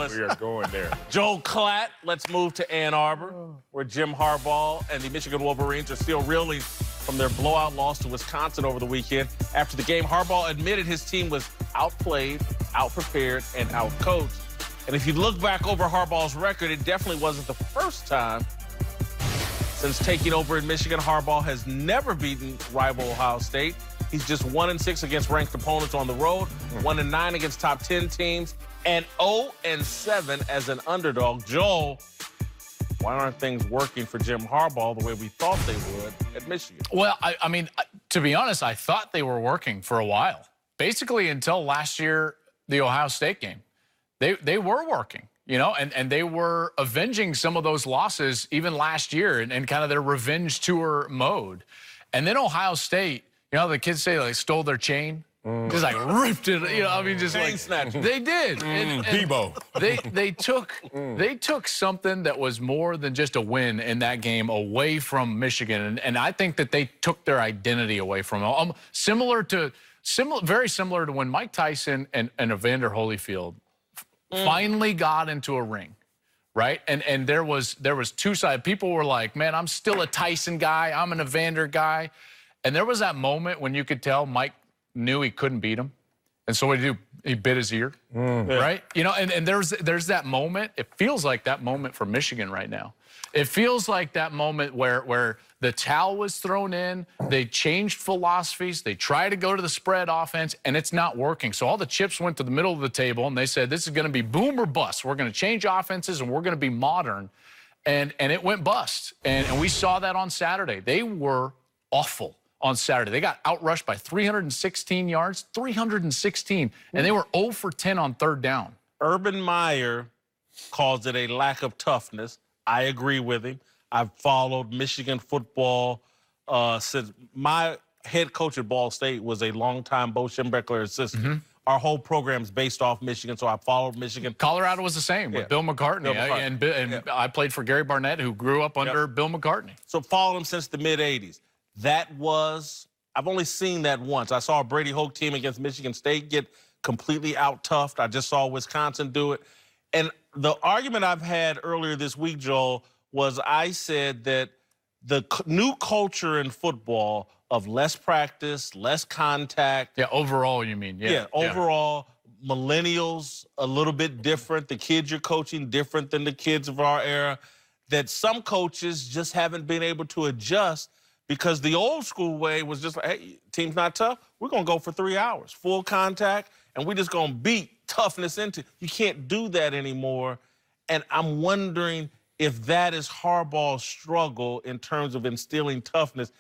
us. We are going there. Joel Klatt, let's move to Ann Arbor, where Jim Harbagh and the Michigan Wolverines are still reeling from their blowout loss to Wisconsin over the weekend. After the game, Harbagh admitted his team was outplayed, outprepared, and outcoached. And if you look back over Harbaugh's record, it definitely wasn't the first time. Since taking over in Michigan, Harbagh has never beaten rival Ohio State. He's just 1-6 against ranked opponents on the road, 1-9 against top 10 teams, and 0-7 as an underdog. Joel, why aren't things working for Jim Harbagh the way we thought they would at Michigan? Well, I mean, to be honest, I thought they were working for a while. Basically until last year, the Ohio State game. They were working, you know, and they were avenging some of those losses even last year in kind of their revenge tour mode. And then Ohio State, you know, the kids say they stole their chain. Just like ripped it, you know, I mean, just like snatching. They did. And Debo. They took something that was more than just a win in that game away from Michigan, and I think that they took their identity away from them. Very similar to when Mike Tyson and Evander Holyfield finally got into a ring, right? And there was two sides. People were like, man, I'm still a Tyson guy. I'm an Evander guy. And there was that moment when you could tell Mike knew he couldn't beat him. And so what did he do? He bit his ear, right? You know, and there's that moment. It feels like that moment for Michigan right now. It feels like that moment where the towel was thrown in, they changed philosophies, they try to go to the spread offense, and it's not working. So all the chips went to the middle of the table, and they said, this is going to be boom or bust. We're going to change offenses, and we're going to be modern. And it went bust. And we saw that on Saturday. They were awful on Saturday. They got outrushed by 316 yards, 316, and they were 0 for 10 on third down. Urban Meyer calls it a lack of toughness. I agree with him. I've followed Michigan football since my head coach at Ball State was a longtime Bo Schembechler assistant. Our whole program's based off Michigan, so I followed Michigan. Colorado was the same with Bill McCartney. And I played for Gary Barnett, who grew up under Bill McCartney. So followed him since the mid-'80s. I've only seen that once. I saw a Brady Hoke team against Michigan State get completely out-toughed. I just saw Wisconsin do it. And the argument I've had earlier this week, Joel, was I said that the new culture in football of less practice, less contact. Yeah, overall, you mean. Yeah, overall, millennials a little bit different. The kids you're coaching different than the kids of our era. That some coaches just haven't been able to adjust because the old school way was just like, hey, team's not tough. We're going to go for 3 hours, full contact, and we're just going to beat toughness into. You can't do that anymore. And I'm wondering if that is Harbaugh's struggle in terms of instilling toughness.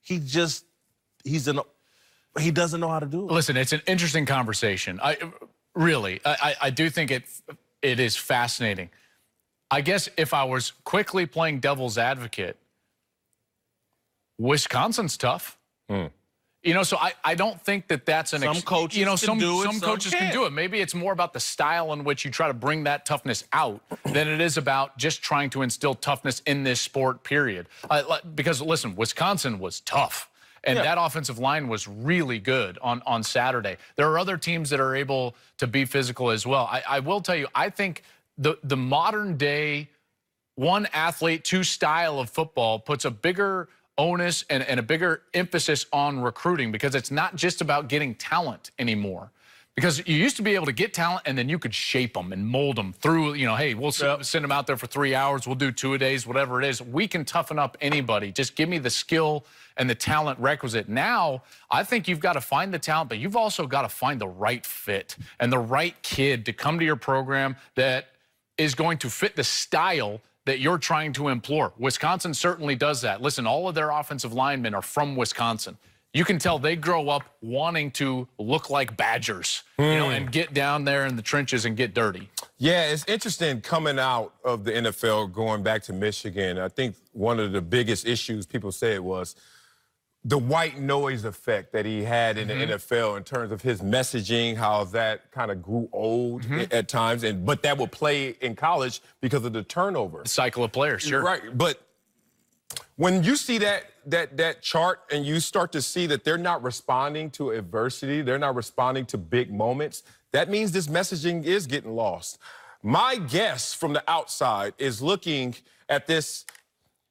He doesn't know how to do it. Listen, it's an interesting conversation. I do think it is fascinating. I guess if I was quickly playing devil's advocate, Wisconsin's tough. You know, so I don't think that that's an... Some coaches some coaches can do it. Maybe it's more about the style in which you try to bring that toughness out than it is about just trying to instill toughness in this sport, period. Because, listen, Wisconsin was tough. And that offensive line was really good on Saturday. There are other teams that are able to be physical as well. I will tell you, I think the modern day one athlete, two style of football puts a bigger onus and a bigger emphasis on recruiting because it's not just about getting talent anymore. Because you used to be able to get talent and then you could shape them and mold them through, you know, hey, we'll send them out there for 3 hours. We'll do 2 a days, whatever it is. We can toughen up anybody. Just give me the skill and the talent requisite. Now, I think you've got to find the talent, but you've also got to find the right fit and the right kid to come to your program that is going to fit the style that you're trying to implore. Wisconsin certainly does that. Listen, all of their offensive linemen are from Wisconsin. You can tell they grow up wanting to look like Badgers, you know, and get down there in the trenches and get dirty. Yeah, it's interesting coming out of the NFL, going back to Michigan. I think one of the biggest issues people said was the white noise effect that he had in the NFL in terms of his messaging, how that kind of grew old at times, but that would play in college because of the turnover. The cycle of players, sure. Right, but when you see that chart and you start to see that they're not responding to adversity, they're not responding to big moments, that means this messaging is getting lost. My guess from the outside is looking at this.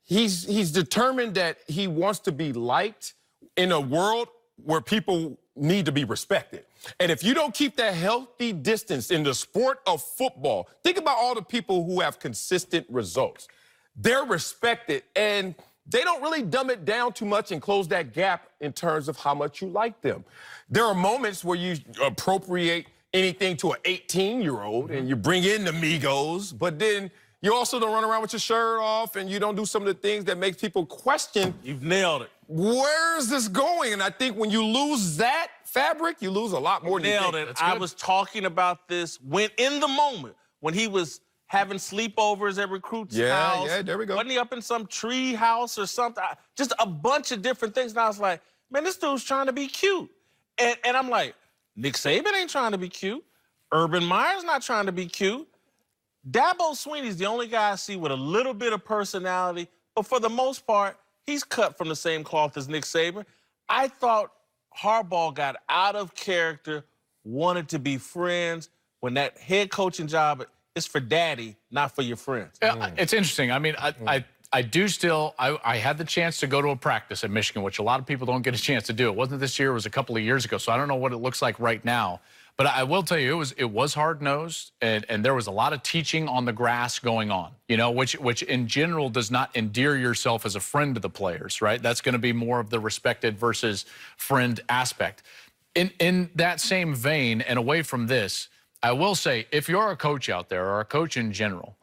He's determined that he wants to be liked in a world where people need to be respected. And if you don't keep that healthy distance in the sport of football, think about all the people who have consistent results. They're respected, and they don't really dumb it down too much and close that gap in terms of how much you like them. There are moments where you appropriate anything to an 18-year-old and you bring in the Migos, but then you also don't run around with your shirt off and you don't do some of the things that makes people question. You've nailed it. Where is this going? And I think when you lose that fabric, you lose a lot more than you think. Nailed it. I was talking about this when in the moment when he was having sleepovers at recruits' house. Yeah, there we go. Wasn't he up in some tree house or something? Just a bunch of different things. And I was like, man, this dude's trying to be cute. And I'm like, Nick Saban ain't trying to be cute. Urban Meyer's not trying to be cute. Dabo Swinney's the only guy I see with a little bit of personality, but for the most part, he's cut from the same cloth as Nick Saban. I thought Harbaugh got out of character, wanted to be friends, when that head coaching job is for daddy, not for your friends. It's interesting. I mean, I do still, I had the chance to go to a practice at Michigan, which a lot of people don't get a chance to do. It wasn't this year, it was a couple of years ago, so I don't know what it looks like right now. But I will tell you, it was hard-nosed, and there was a lot of teaching on the grass going on, you know, which in general does not endear yourself as a friend to the players, right? That's going to be more of the respected versus friend aspect. In that same vein, and away from this, I will say, if you're a coach out there, or a coach in general,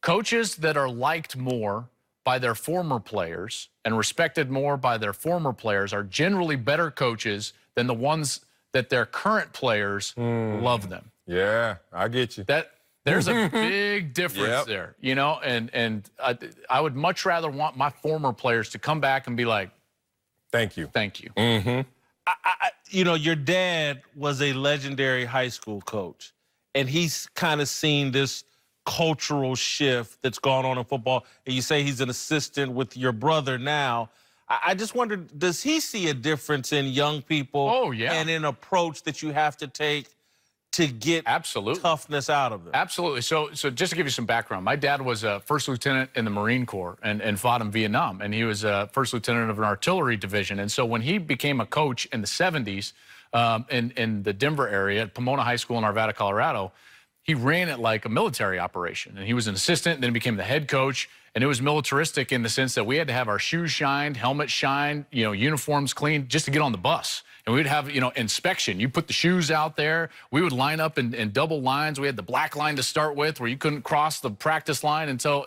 coaches that are liked more by their former players and respected more by their former players are generally better coaches than the ones that their current players love them. Yeah, I get you. There's a big difference there, you know, and I would much rather want my former players to come back and be like, thank you. Thank you. You know, your dad was a legendary high school coach, and he's kind of seen this cultural shift that's gone on in football, and you say he's an assistant with your brother now. I just wondered, does he see a difference in young people and an approach that you have to take to get toughness out of them? Absolutely. So just to give you some background, my dad was a first lieutenant in the Marine Corps and fought in Vietnam, and he was a first lieutenant of an artillery division. And so when he became a coach in the 70s in the Denver area at Pomona High School in Arvada, Colorado, he ran it like a military operation. And he was an assistant, and then became the head coach. And it was militaristic in the sense that we had to have our shoes shined, helmets shined, you know, uniforms cleaned just to get on the bus. And we'd have, you know, inspection. You put the shoes out there. We would line up in double lines. We had the black line to start with where you couldn't cross the practice line. And so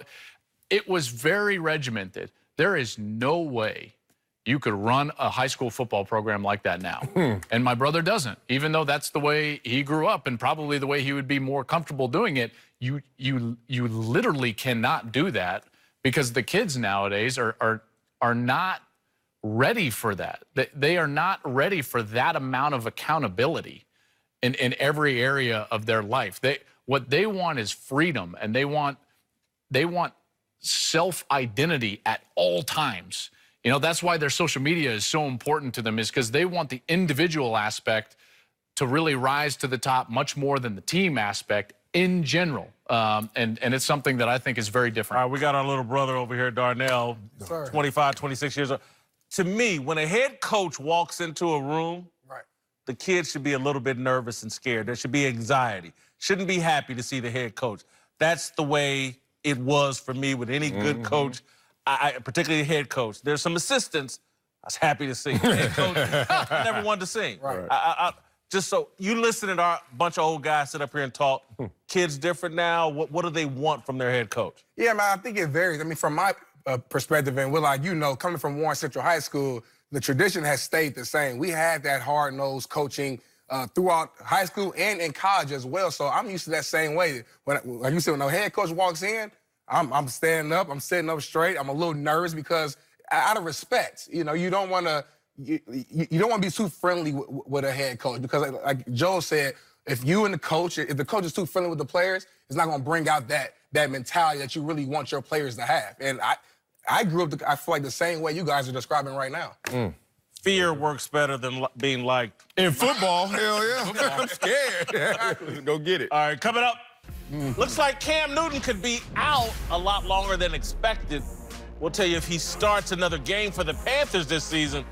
it was very regimented. There is no way you could run a high school football program like that now. And my brother doesn't. Even though that's the way he grew up and probably the way he would be more comfortable doing it, you literally cannot do that because the kids nowadays are not ready for that. They are not ready for that amount of accountability in every area of their life. What they want is freedom, and they want self-identity at all times. You know, that's why their social media is so important to them, is because they want the individual aspect to really rise to the top much more than the team aspect in general. And it's something that I think is very different. All right, we got our little brother over here, Darnell, 25, 26 years old. To me, when a head coach walks into a room, the kids should be a little bit nervous and scared. There should be anxiety. Shouldn't be happy to see the head coach. That's the way it was for me with any good coach, particularly the head coach. There's some assistants I was happy to see. Head coach, I never wanted to see. Just so you listen to a bunch of old guys sit up here and talk. Kids different now. What do they want from their head coach? Yeah, man, I think it varies. I mean, from my perspective, and Will, you know, coming from Warren Central High School, the tradition has stayed the same. We had that hard-nosed coaching throughout high school and in college as well. So I'm used to that same way. Like you said, when a head coach walks in, I'm standing up, I'm sitting up straight. I'm a little nervous because out of respect, you know, you don't want to you don't want to be too friendly with a head coach because, like Joe said, if the coach is too friendly with the players, it's not going to bring out that mentality that you really want your players to have. And I grew up, I feel like the same way you guys are describing right now. Fear works better than being liked. In football, hell yeah. I'm scared. Go get it. All right, coming up, Looks like Cam Newton could be out a lot longer than expected. We'll tell you if he starts another game for the Panthers this season.